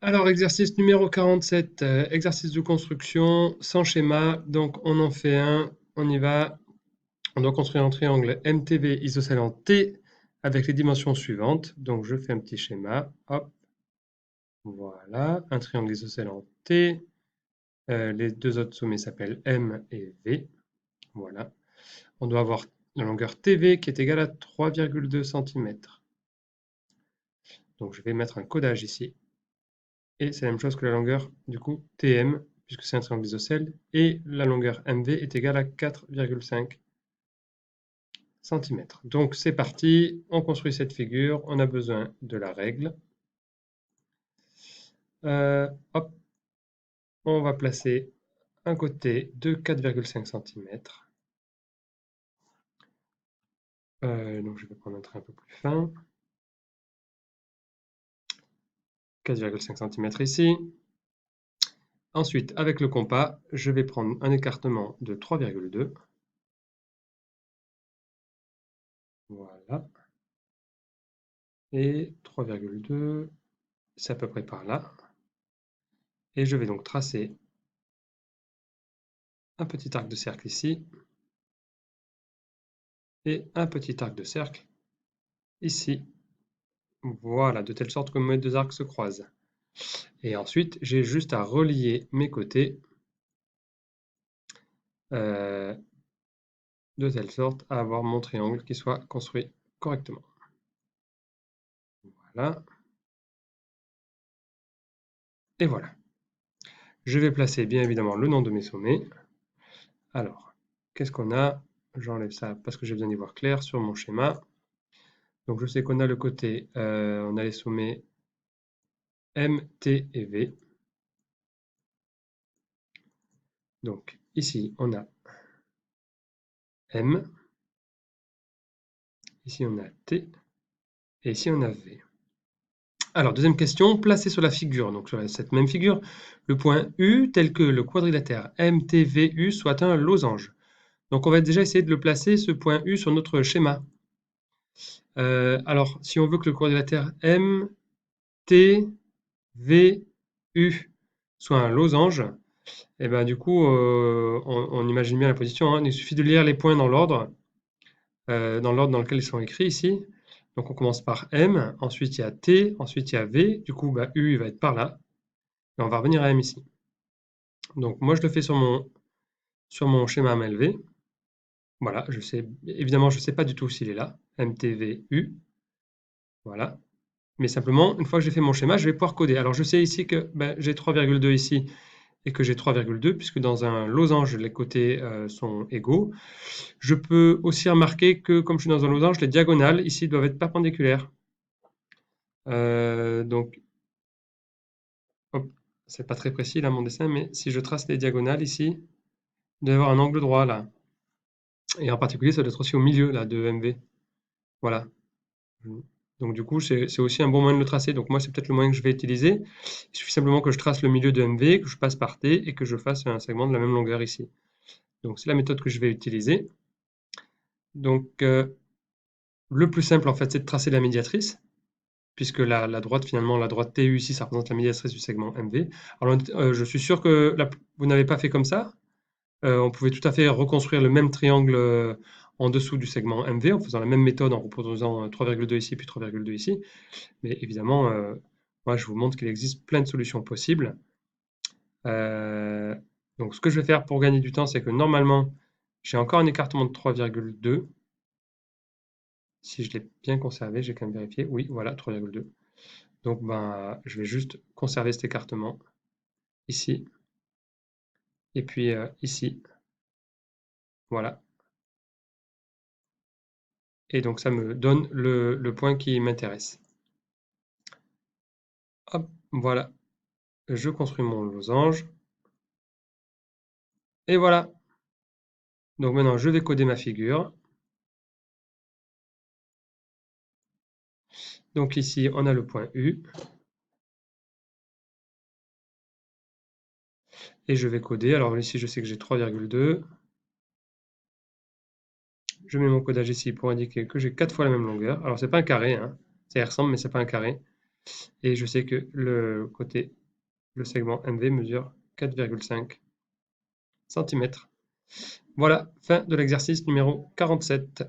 Alors, exercice numéro 47, exercice de construction sans schéma. Donc, on en fait un, on y va. On doit construire un triangle MTV isocèle en T avec les dimensions suivantes. Donc, je fais un petit schéma. Hop, voilà, un triangle isocèle en T. Les deux autres sommets s'appellent M et V. Voilà. On doit avoir la longueur TV qui est égale à 3,2 cm. Donc, je vais mettre un codage ici. Et c'est la même chose que la longueur, du coup, TM, puisque c'est un triangle isocèle, et la longueur MV est égale à 4,5 cm. Donc c'est parti, on construit cette figure, on a besoin de la règle. Hop, on va placer un côté de 4,5 cm. Donc je vais prendre un trait un peu plus fin. 4,5 cm ici. Ensuite, avec le compas, je vais prendre un écartement de 3,2. Voilà. Et 3,2, c'est à peu près par là. Et je vais donc tracer un petit arc de cercle ici et un petit arc de cercle ici. Voilà, de telle sorte que mes deux arcs se croisent. Et ensuite, j'ai juste à relier mes côtés euh, de telle sorte à avoir mon triangle qui soit construit correctement. Voilà. Et voilà. Je vais placer bien évidemment le nom de mes sommets. Alors, qu'est-ce qu'on a? J'enlève ça parce que j'ai besoin d'y voir clair sur mon schéma. Donc je sais qu'on a le côté, on a les sommets M, T et V. Donc ici on a M, ici on a T et ici on a V. Alors deuxième question, placez sur la figure, donc sur cette même figure, le point U tel que le quadrilatère MTVU soit un losange. Donc on va déjà essayer de le placer, ce point U, sur notre schéma. Alors si on veut que le quadrilatère MTVU soit un losange, et ben du coup on imagine bien la position, hein. Il suffit de lire les points dans l'ordre dans lequel ils sont écrits ici. Donc on commence par M, ensuite il y a T, ensuite il y a V, du coup bah, U il va être par là, et on va revenir à M ici. Donc moi je le fais sur mon schéma MLV. Voilà, je sais, évidemment je ne sais pas du tout s'il est là, MTVU, voilà. Mais simplement, une fois que j'ai fait mon schéma, je vais pouvoir coder. Alors je sais ici que ben, j'ai 3,2 ici et que j'ai 3,2, puisque dans un losange, les côtés sont égaux. Je peux aussi remarquer que, comme je suis dans un losange, les diagonales ici doivent être perpendiculaires. Donc, hop, c'est pas très précis là mon dessin, mais si je trace les diagonales ici, il doit y avoir un angle droit là. Et en particulier, ça doit être aussi au milieu là de MV. Voilà. Donc du coup, c'est aussi un bon moyen de le tracer. Donc moi, c'est peut-être le moyen que je vais utiliser. Il suffit simplement que je trace le milieu de MV, que je passe par T et que je fasse un segment de la même longueur ici. Donc c'est la méthode que je vais utiliser. Donc le plus simple en fait, c'est de tracer la médiatrice, puisque la droite finalement, la droite TU ici, ça représente la médiatrice du segment MV. Alors je suis sûr que vous n'avez pas fait comme ça. On pouvait tout à fait reconstruire le même triangle en dessous du segment MV en faisant la même méthode en reproduisant 3,2 ici puis 3,2 ici. Mais évidemment, moi je vous montre qu'il existe plein de solutions possibles. Euh, donc ce que je vais faire pour gagner du temps, c'est que normalement, j'ai encore un écartement de 3,2. Si je l'ai bien conservé, j'ai quand même vérifié. Oui, voilà, 3,2. Donc ben, je vais juste conserver cet écartement ici. Et puis ici. Voilà. Et donc ça me donne le point qui m'intéresse. Hop, voilà. Je construis mon losange. Et voilà. Donc maintenant, je vais coder ma figure. Donc ici, on a le point U. Et je vais coder. Alors ici, je sais que j'ai 3,2. Je mets mon codage ici pour indiquer que j'ai 4 fois la même longueur. Alors c'est pas un carré, hein. Ça y ressemble, mais c'est pas un carré. Et je sais que le segment MV mesure 4,5 cm. Voilà, fin de l'exercice numéro 47.